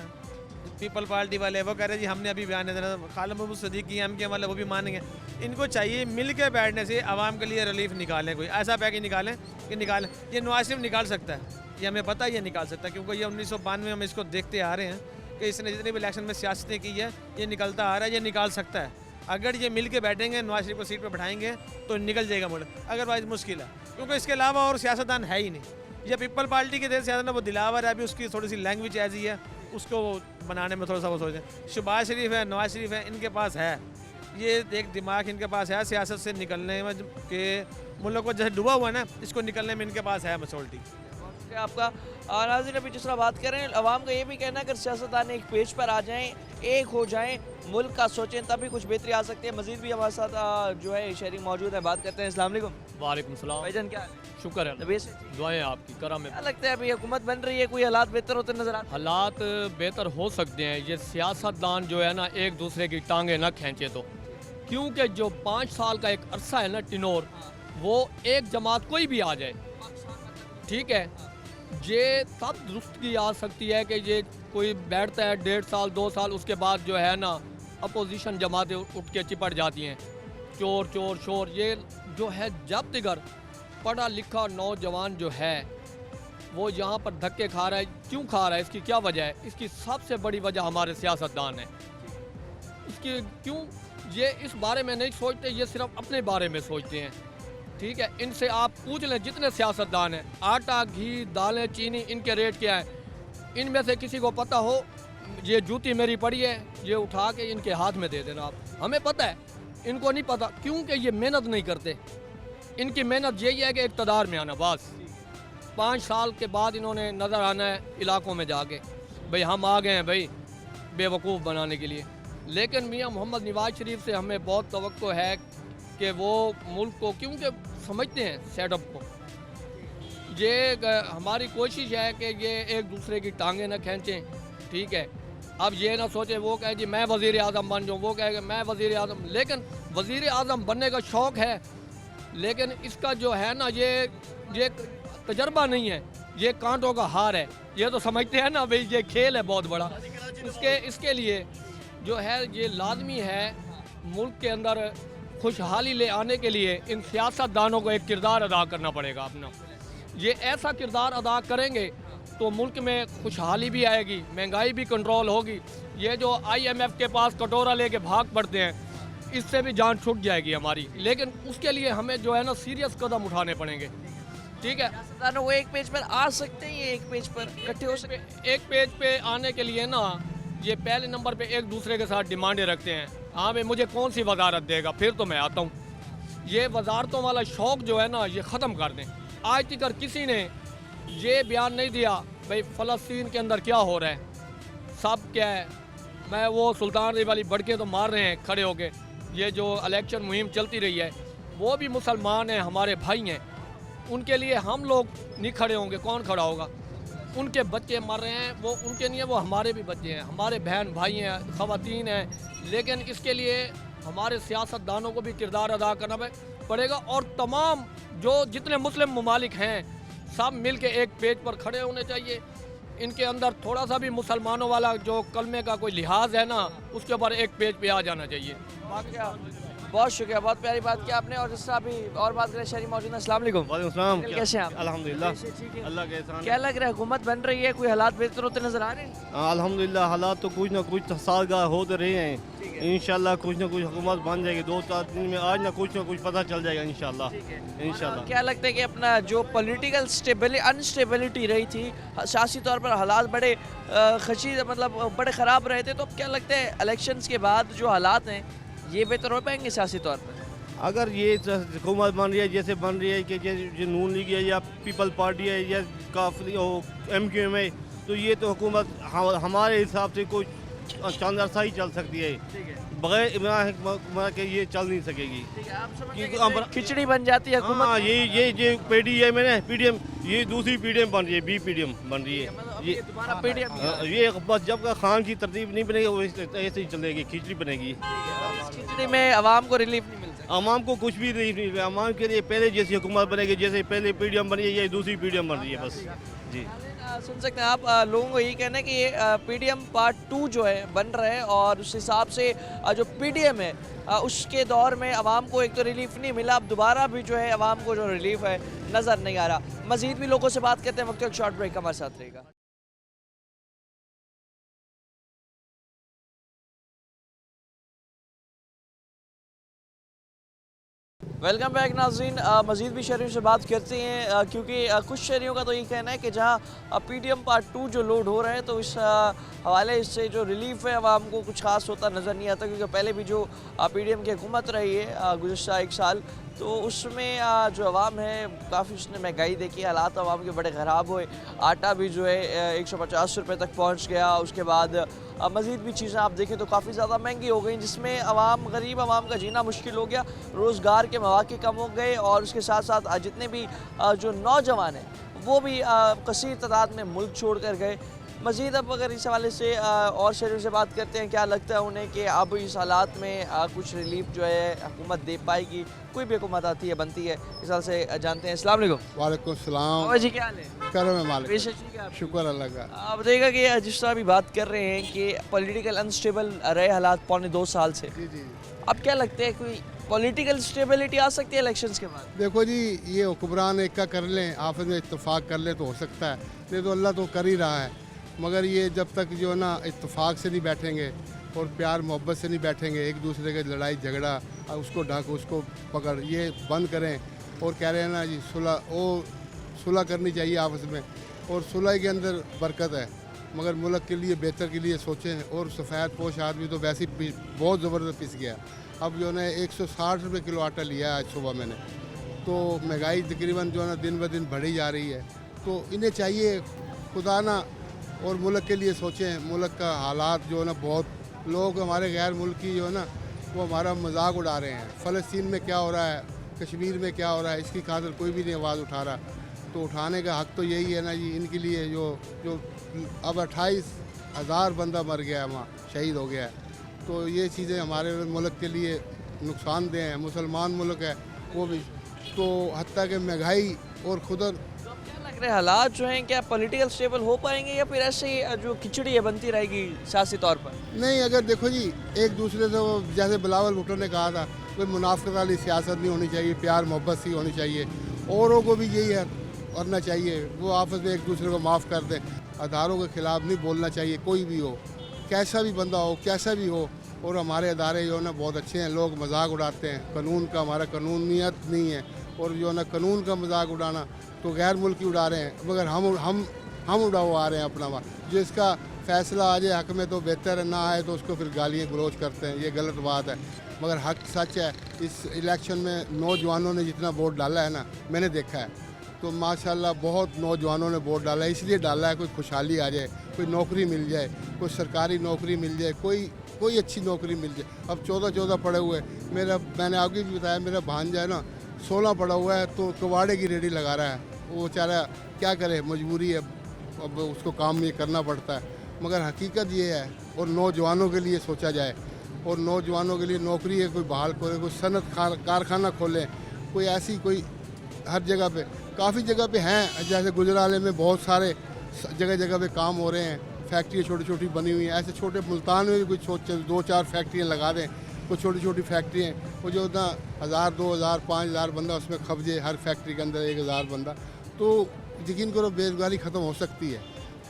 पीपल पार्टी वाले, वो कह रहे जी हमने अभी बयान नहीं देना, खालिद महमूद सदीकी एमके वाले वो भी मानेंगे। इनको चाहिए मिल के बैठने से आवाम के लिए रिलीफ निकालें, कोई ऐसा पैकेज निकालें कि निकालें। ये नवाज शरीफ निकाल सकता है, ये हमें पता है ये निकाल सकता है, क्योंकि ये 1992 में हम इसको देखते आ रहे हैं कि इसने जितने भी इलेक्शन में सियासतें की है, ये निकलता आ रहा है, ये निकाल सकता है। अगर ये मिल के बैठेंगे, नवाज शरीफ को सीट पर बैठाएंगे तो निकल जाएगा मुल्क, अदरवाइज मुश्किल है, क्योंकि इसके अलावा और सियासतदान है ही नहीं। ये पीपल पार्टी के थे सियासत, वो दिलावर है, अभी उसकी थोड़ी सी लैंग्वेज ऐसी है, उसको बनाने में थोड़ा सा वो सोचें। शहबाज शरीफ है, नवाज शरीफ है, इनके पास है ये एक दिमाग, इनके पास है सियासत से निकलने में, कि मुल्क को जैसे डूबा हुआ है ना, इसको निकलने में इनके पास है मसोल्टी। आपका नाज़रीन, अभी जिस तरह बात कर रहे हैं, अवाम का ये भी कहना है अगर सियासतदान एक पेज पर आ जाएं, एक हो जाएं, मुल्क का सोचें, तभी कुछ बेहतरी आ सकती है। मजीद भी हमारे साथ जो है शहरी मौजूद है, बात करते हैं। अस्सलाम वालेकुम। वालेकुम सलाम। भाईजान क्या हाल है? शुक्र है, तबीयत से? दुआएं आपकी करम क्या में। लगता है अभी हुकूमत बन रही है, कोई हालात बेहतर होते नजर आते हैं? हालात बेहतर हो सकते हैं, ये सियासतदान जो है ना एक दूसरे की टांगे ना खींचे तो, क्योंकि जो 5 साल का एक अरसा है ना टिनोर, वो एक जमात कोई भी आ जाए, ठीक है, ये तब दुरुस्तगी आ सकती है कि ये कोई बैठता है 1.5 साल 2 साल, उसके बाद जो है ना अपोजिशन जमातें उठ के चिपट जाती हैं, चोर चोर शोर। ये जो है जब तक पढ़ा लिखा नौजवान जो है वो यहाँ पर धक्के खा रहा है, क्यों खा रहा है, इसकी क्या वजह है? इसकी सबसे बड़ी वजह हमारे सियासतदान है। इसकी क्यों ये इस बारे में नहीं सोचते, ये सिर्फ अपने बारे में सोचते हैं, ठीक है। इनसे आप पूछ लें जितने सियासतदान हैं, आटा घी दालें चीनी इनके रेट क्या है, इनमें से किसी को पता हो ये जूती मेरी पड़ी है, ये उठा के इनके हाथ में दे देना आप। हमें पता है, इनको नहीं पता, क्योंकि ये मेहनत नहीं करते। इनकी मेहनत यही है कि इक़्तिदार में आना, बस 5 साल के बाद इन्होंने नज़र आना है इलाकों में जाके, भाई हम आ गए हैं भाई बेवकूफ़ बनाने के लिए। लेकिन मियाँ मोहम्मद नवाज शरीफ से हमें बहुत तवक्को है कि वो मुल्क को, क्योंकि समझते हैं सेटअप को, ये हमारी कोशिश है कि ये एक दूसरे की टांगें न खींचें, ठीक है। अब ये ना सोचे वो कहे जी मैं वज़ीर आज़म बन जाऊँ, वो कहेगा मैं वज़ीर आज़म, लेकिन वज़ीर आज़म बनने का शौक़ है, लेकिन इसका जो है ना ये तजर्बा नहीं है, ये कांटों का हार है। ये तो समझते हैं ना भाई ये खेल है बहुत बड़ा, इसके लिए जो है ये लाजमी है मुल्क के अंदर खुशहाली ले आने के लिए इन सियासतदानों को एक किरदार अदा करना पड़ेगा अपना। ये ऐसा किरदार अदा करेंगे तो मुल्क में खुशहाली भी आएगी, महंगाई भी कंट्रोल होगी। ये जो IMF के पास कटोरा लेके भाग पड़ते हैं, इससे भी जान छूट जाएगी हमारी। लेकिन उसके लिए हमें जो है ना सीरियस कदम उठाने पड़ेंगे, ठीक है। सियासतदान वो एक पेज पर आ सकते हैं, ये एक पेज पर इकट्ठे हो सकते हैं। एक पेज पे आने के लिए ना ये पहले नंबर पे एक दूसरे के साथ डिमांडें रखते हैं, हाँ भाई मुझे कौन सी वजारत देगा, फिर तो मैं आता हूँ। ये वजारतों वाला शौक़ जो है ना ये ख़त्म कर दें। आज तक किसी ने ये बयान नहीं दिया भाई फ़लस्तीन के अंदर क्या हो रहा है, सब क्या है। मैं वो सुल्तान रही वाली बड़के तो मार रहे हैं खड़े होके, ये जो इलेक्शन मुहिम चलती रही है, वो भी मुसलमान हैं, हमारे भाई हैं, उनके लिए हम लोग नहीं खड़े होंगे, कौन खड़ा होगा? उनके बच्चे मर रहे हैं, वो उनके नहीं है, वो हमारे भी बच्चे हैं, हमारे बहन भाई हैं, ख़वातीन हैं। लेकिन इसके लिए हमारे सियासतदानों को भी किरदार अदा करना पड़ेगा और तमाम जो जितने मुस्लिम ममालिक हैं सब मिल के एक पेज पर खड़े होने चाहिए। इनके अंदर थोड़ा सा भी मुसलमानों वाला जो कलमे का कोई लिहाज है ना, उसके ऊपर एक पेज पे आ जाना चाहिए। बहुत शुक्रिया, बहुत प्यारी बात की आपने। और जिस तरह अभी और बात करें, शहरी मौजूद हैं। अस्सलाम वालेकुम। वालेकुम कैसे हैं आप? अल्हम्दुलिल्लाह, अल्लाह के एहसान। क्या लग रहा है, हुकूमत बन रही है, कोई हालात बेहतर होते नजर आ रहे हैं? अल्हम्दुलिल्लाह हालात तो कुछ ना कुछ सालगाह होते रहे हैं। इंशाल्लाह कुछ ना कुछ हुकूमत बन जाएगी 2-4 दिन में, आज ना कुछ पता चल जाएगा इंशाल्लाह। क्या लगता है कि अपना जो पॉलिटिकल अनस्टेबिलिटी रही थी, सियासी तौर पर हालात बड़े खशी मतलब बड़े ख़राब रहे थे, तो अब क्या लगता है इलेक्शंस के बाद जो हालात हैं ये बेहतर हो पाएंगे सियासी तौर पर? अगर ये हुकूमत बन रही है जैसे बन रही है कि जो नून लीग है या पीपल पार्टी है या काफी MQM है, तो ये तो हुकूमत हमारे हिसाब से कोई चंद अरसा ही चल सकती है, बगैर इमरान के ये चल नहीं सकेगी। खिचड़ी बन जाती है हुकूमत। हाँ, ये PDM है ना, PDM ये दूसरी PDM बन रही है, BPDM बन रही है। ये दोबारा PDM ये बस जब का खान की तरतीब नहीं बनेगी वो ऐसे ही चलेगी, खिचड़ी बनेगी। खिचड़ी में आवाम को रिलीफ नहीं मिल सकता। आवाम को कुछ भी नहीं मिलेगा। आवाम के लिए पहले जैसी हुकूमत बनेगी, जैसे पहले PDM बनी है, ये दूसरी PDM बन रही है बस जी। सुन सकते हैं आप, लोगों को यही कहना है कि ये PDM पार्ट 2 जो है बन रहा है और उस हिसाब से जो PDM है उसके दौर में आवाम को एक तो रिलीफ नहीं मिला, अब दोबारा भी जो है आवाम को जो रिलीफ है नज़र नहीं आ रहा। मज़ीद भी लोगों से बात करते हैं, वक्त एक शॉर्ट ब्रेक हमारे साथ रहेगा। वेलकम बैक नाज़रीन। मज़ीद भी शहरियों से बात करते हैं क्योंकि कुछ शहरियों का तो ये कहना है कि जहाँ PDM पार्ट 2 जो लोड हो रहा है तो इस हवाले से जो रिलीफ है आवाम को कुछ खास होता नज़र नहीं आता, क्योंकि पहले भी जो PDM की हुकूमत रही है गुज़श्ता 1 साल, तो उसमें जो आवाम है काफ़ी उसने महंगाई देखी, हालात आवाम के बड़े ख़राब हुए। आटा भी जो है 150 रुपये तक पहुँच गया। उसके बाद मज़ीद भी चीज़ें आप देखें तो काफ़ी ज़्यादा महंगी हो गई, जिसमें गरीब आवाम का जीना मुश्किल हो गया, रोज़गार के मौक़े कम हो गए और उसके साथ साथ जितने भी जो नौजवान हैं वो भी कसीर तादाद में मुल्क छोड़ कर गए। मज़ीद अब अगर इस हवाले से और शहरों से बात करते हैं, क्या लगता है उन्हें कि अब इस हालात में कुछ रिलीफ जो है हुकूमत दे पाएगी? कोई भी हुकूमत आती है बनती है, इस हाल से जानते हैं। अस्सलाम वालेकुम। वालेकुम सलाम जी, क्या हाल है? करम है मालिक, बेशक ठीक है। शुक्र अल्लाह का। आप बताइएगा कि जिस तरह अभी बात कर रहे हैं कि पॉलिटिकल अनस्टेबल रहे हालात पौने 2 साल से, जी जी। अब क्या लगता है कोई पॉलिटिकल स्टेबिलिटी आ सकती है इलेक्शंस के बाद? देखो जी, ये हुक्मरान एक का कर लें, आपस में इत्तेफाक कर ले तो हो सकता है, नहीं तो अल्लाह तो कर ही रहा है। मगर ये जब तक जो है ना इत्तेफाक से नहीं बैठेंगे और प्यार मोहब्बत से नहीं बैठेंगे, एक दूसरे के लड़ाई झगड़ा उसको ढक उसको पकड़ ये बंद करें। और कह रहे हैं ना जी सुलह करनी चाहिए आपस में, और सुलह के अंदर बरकत है, मगर मुल्क के लिए बेहतर के लिए सोचें। और सफ़ेद पोश आदमी तो वैसे ही बहुत ज़बरदस्त पिस गया। अब जो है 160 रुपये किलो आटा लिया आज सुबह मैंने, तो महंगाई तकरीबन जो है ना दिन ब दिन बढ़ी जा रही है। तो इन्हें चाहिए खुदा ना और मुल्क के लिए सोचें। मुल्क का हालात जो है ना, बहुत लोग हमारे गैर मुल्की जो है ना वो हमारा मजाक उड़ा रहे हैं। फ़लस्तीन में क्या हो रहा है, कश्मीर में क्या हो रहा है, इसकी खातिर कोई भी नहीं आवाज़ उठा रहा। तो उठाने का हक़ तो यही है ना जी इनके लिए। जो अब 28,000 बंदा मर गया है, वहाँ शहीद हो गया है। तो ये चीज़ें हमारे मुल्क के लिए नुकसानदेह हैं। मुसलमान मुल्क है वो भी, तो हत्ता कि महंगाई और खुद हालात जो हैं क्या पॉलिटिकल स्टेबल हो पाएंगे या फिर ऐसे ही जो खिचड़ी है बनती रहेगी सियासी तौर पर? नहीं, अगर देखो जी एक दूसरे से वो जैसे बिलावल भुट्टो ने कहा था, कोई मुनाफिकत वाली सियासत नहीं होनी चाहिए, प्यार मोहब्बत सी होनी चाहिए। औरों को भी यही है करना चाहिए, वो आपस में एक दूसरे को माफ़ कर दें। अदारों के ख़िलाफ़ नहीं बोलना चाहिए, कोई भी हो, कैसा भी बंदा हो, कैसा भी हो। और हमारे अदारे जो है ना बहुत अच्छे हैं, लोग मजाक उड़ाते हैं कानून का, हमारा कानूनियत नहीं है। और जो है ना कानून का मजाक उड़ाना तो गैर मुल्की उड़ा रहे हैं, मगर हम उड़ा रहे हैं अपना बात। जो इसका फ़ैसला आ जाए हक़ में तो बेहतर है, ना आए तो उसको फिर गालियाँ गलोच करते हैं, ये गलत बात है। मगर हक़ सच है। इस इलेक्शन में नौजवानों ने जितना वोट डाला है ना, मैंने देखा है, तो माशाल्लाह बहुत नौजवानों ने वोट डाला है। इसलिए डाला है कोई खुशहाली आ जाए, कोई नौकरी मिल जाए, कोई सरकारी नौकरी मिल जाए, कोई अच्छी नौकरी मिल जाए। अब 14 पड़े हुए, मैंने आगे भी बताया, मेरा भांजा है ना 16 पड़ा हुआ है, तो कबाड़े की रेडी लगा रहा है। वो बेचारा क्या करे, मजबूरी है। अब उसको काम ये करना पड़ता है, मगर हकीकत ये है। और नौजवानों के लिए सोचा जाए, और नौजवानों के लिए नौकरी है, कोई बहाल खोले, कोई सनत कारखाना खोले, कोई ऐसी कोई हर जगह पे काफ़ी जगह पे हैं, जैसे गुजराले में बहुत सारे जगह जगह पे काम हो रहे हैं, फैक्ट्रियाँ छोटी छोटी बनी हुई हैं। ऐसे छोटे मुल्तान में भी कुछ सोच 2-4 फैक्ट्रियाँ लगा दें, कुछ छोटी छोटी फैक्ट्रियाँ, वो जो उतना 1000, 2000, 5000 बंदा उसमें खपजे, हर फैक्ट्री के अंदर 1000 बंदा, तो यकीन करो बेरोजगारी ख़त्म हो सकती है।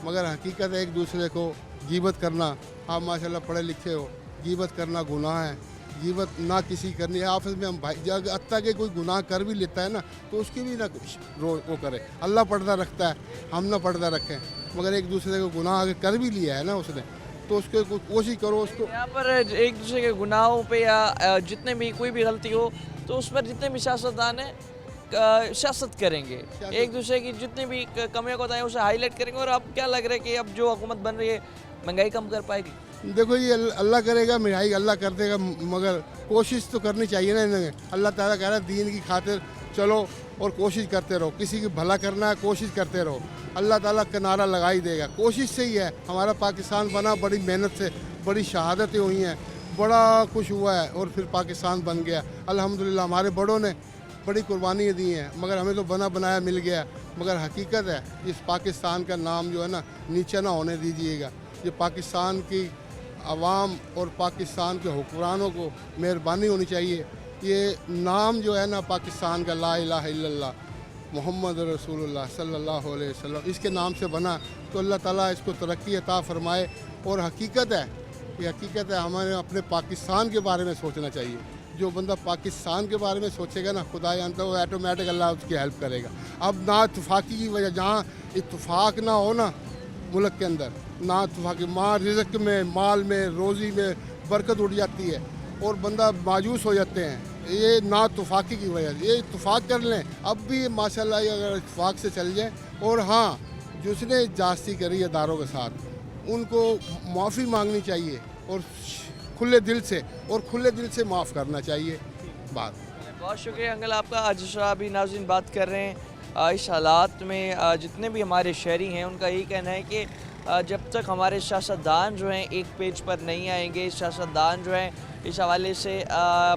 मगर हकीकत है एक दूसरे को गीबत करना, आप माशाल्लाह पढ़े लिखे हो, गीबत करना गुनाह है, गीबत ना किसी करनी है। आपस में हम भाई जब अत्ता के कोई गुनाह कर भी लेता है ना, तो उसकी भी ना कुछ वो करे। अल्लाह पर्दा रखता है, हम ना पर्दा रखें, मगर एक दूसरे को गुनाह अगर कर भी लिया है ना उसने, तो उसके कोशिश करो उसको। यहाँ पर एक दूसरे के गुनाहों पे या जितने भी कोई भी गलती हो तो उस पर जितने भी सियासतदान हैं सियासत करेंगे, एक दूसरे की जितनी भी कमियां कोताही उसे हाईलाइट करेंगे। और अब क्या लग रहा है कि अब जो हुकूमत बन रही है महंगाई कम कर पाएगी? देखो ये अल्लाह करेगा, महंगाई अल्लाह कर देगा, मगर कोशिश तो करनी चाहिए ना इन्हें। अल्लाह ताला कह रहा है दीन की खातिर चलो और कोशिश करते रहो, किसी की भला करना है कोशिश करते रहो, अल्लाह ताला किनारा लगा ही देगा। कोशिश से ही है हमारा पाकिस्तान बना, बड़ी मेहनत से, बड़ी शहादतें हुई हैं, बड़ा कुछ हुआ है और फिर पाकिस्तान बन गया अल्हम्दुलिल्लाह। हमारे बड़ों ने बड़ी कुर्बानियाँ दी हैं, मगर हमें तो बना बनाया मिल गया। मगर हकीकत है इस पाकिस्तान का नाम जो है ना नीचे ना होने दीजिएगा। ये पाकिस्तान की आवाम और पाकिस्तान के हुक्मरानों को मेहरबानी होनी चाहिए। ये नाम जो है ना पाकिस्तान का ला इलाहा इल्लल्लाह मोहम्मद रसूलुल्लाह सल्लल्लाहु अलैहि वसल्लम, इसके नाम से बना, तो अल्लाह ताला इसको तरक्की अता फरमाए। और हकीकत है, ये हकीकत है, हमें अपने पाकिस्तान के बारे में सोचना चाहिए। जो बंदा पाकिस्तान के बारे में सोचेगा ना, खुदा जानता है वो ऑटोमेटिक अल्लाह उसकी हेल्प करेगा। अब ना इत्तफाक़ी की वजह, जहाँ इत्तफाक़ ना हो ना मुल्क के अंदर, ना इत्तफाक़ी माँ रिज़्क़ में, माल में, रोज़ी में बरकत उड़ जाती है और बंदा मायूस हो जाते हैं। ये ना इत्तफाक़ी की वजह से, ये इत्तफाक़ कर लें अब भी माशाल्लाह, अगर इत्तफाक़ से चल जाए। और हाँ, जिसने जास्ती करी अदारों के साथ उनको माफ़ी मांगनी चाहिए और खुले दिल से, और खुले दिल से माफ़ करना चाहिए। बात बहुत शुक्रिया अंकल आपका। आज अभी नाज़रीन बात कर रहे हैं इस हालात में जितने भी हमारे शहरी हैं उनका यही कहना है कि जब तक हमारे सियासतदान जो हैं एक पेज पर नहीं आएंगे, सियासतदान जो हैं इस हवाले से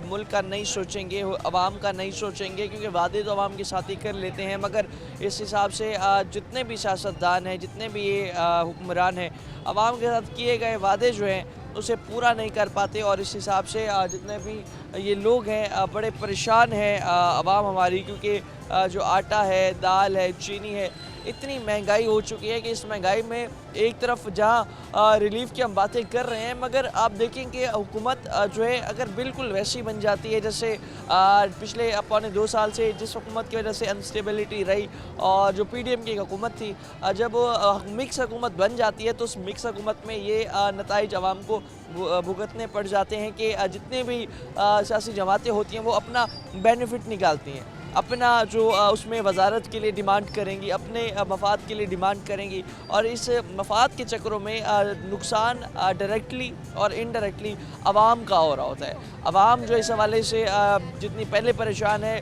मुल्क का नहीं सोचेंगे, अवाम का नहीं सोचेंगे, क्योंकि वादे तो अवाम के साथ ही कर लेते हैं, मगर इस हिसाब से जितने भी सियासतदान हैं, जितने भी ये हुक्मरान हैं, अवाम के साथ किए गए वादे जो हैं उसे पूरा नहीं कर पाते। और इस हिसाब से जितने भी ये लोग हैं बड़े परेशान हैं अवाम हमारी, क्योंकि जो आटा है, दाल है, चीनी है, इतनी महंगाई हो चुकी है कि इस महंगाई में एक तरफ जहां रिलीफ की हम बातें कर रहे हैं, मगर आप देखें कि हुकूमत जो है अगर बिल्कुल वैसी बन जाती है जैसे पिछले 1.25 साल से जिस हुकूमत की वजह से अनस्टेबिलिटी रही, और जो PDM की हुकूमत थी, जब मिक्स हुकूमत बन जाती है तो उस मिक्स हुकूमत में ये नताइज आवाम को भुगतने पड़ जाते हैं कि जितने भी सियासी जमातें होती हैं वो अपना बेनिफिट निकालती हैं, अपना जो उसमें वजारत के लिए डिमांड करेंगी, अपने मफाद के लिए डिमांड करेंगी, और इस मफाद के चक्करों में नुकसान डायरेक्टली और इनडायरेक्टली आवाम का हो रहा होता है। आवाम जो इस हवाले से जितनी पहले परेशान है,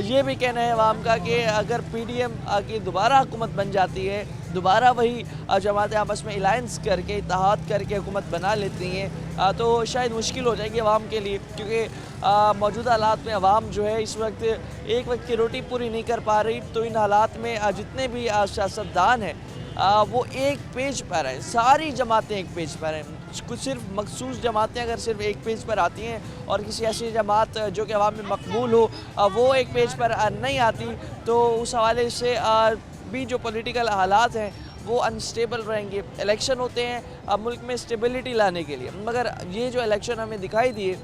ये भी कहना है आवाम का कि अगर PDM की दोबारा हुकूमत बन जाती है, दोबारा वही जमातें आपस में अलायंस करके, इत्तेहाद करके हुकूमत बना लेती हैं, तो शायद मुश्किल हो जाएगी आवाम के लिए, क्योंकि मौजूदा हालात में आवाम जो है इस वक्त एक वक्त की रोटी पूरी नहीं कर पा रही। तो इन हालात में जितने भी सियासतदान हैं वो एक पेज पर हैं, सारी जमातें एक पेज पर हैं। कुछ सिर्फ मखसूस जमातें अगर सिर्फ एक पेज पर आती हैं और किसी ऐसी जमात जो कि आवाम में मकबूल हो वो एक पेज पर नहीं आती, तो उस हवाले से भी जो पॉलिटिकल हालात हैं वो अनस्टेबल रहेंगे। इलेक्शन होते हैं मुल्क में स्टेबिलिटी लाने के लिए, मगर ये जो इलेक्शन हमें दिखाई दिए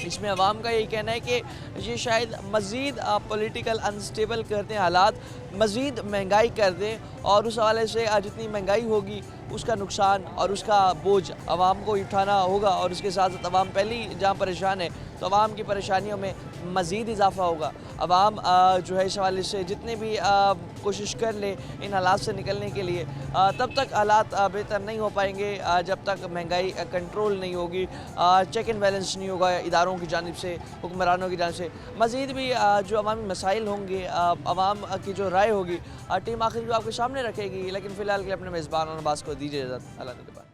इसमें अवाम का यही कहना है कि ये शायद मज़ीद पॉलिटिकल अनस्टेबल कर दें हालात, मज़ीद महंगाई कर दें, और उस हवाले से जितनी महंगाई होगी उसका नुकसान और उसका बोझ अवाम को उठाना होगा। और उसके साथ साथ अवाम पहले ही जहाँ परेशान है तो अवाम की परेशानियों में मज़ीद इजाफ़ा होगा। अवाम जो है इस हवाले से जितने भी कोशिश कर लें इन हालात से निकलने के लिए, तब तक हालात बेहतर नहीं हो पाएंगे जब तक महंगाई कंट्रोल नहीं होगी, चेक एंड बैलेंस नहीं होगा इदारों की जानिब से, हुक्मरानों की जानिब से। मज़ीद भी जो अवामी मसाइल होंगे, अवाम की जो राय होगी, टीम आखिर को आपके सामने रखेगी। लेकिन फ़िलहाल के लिए अपने मेज़बान अब्बास को दीजिए इजाज़त। अल्लाह ने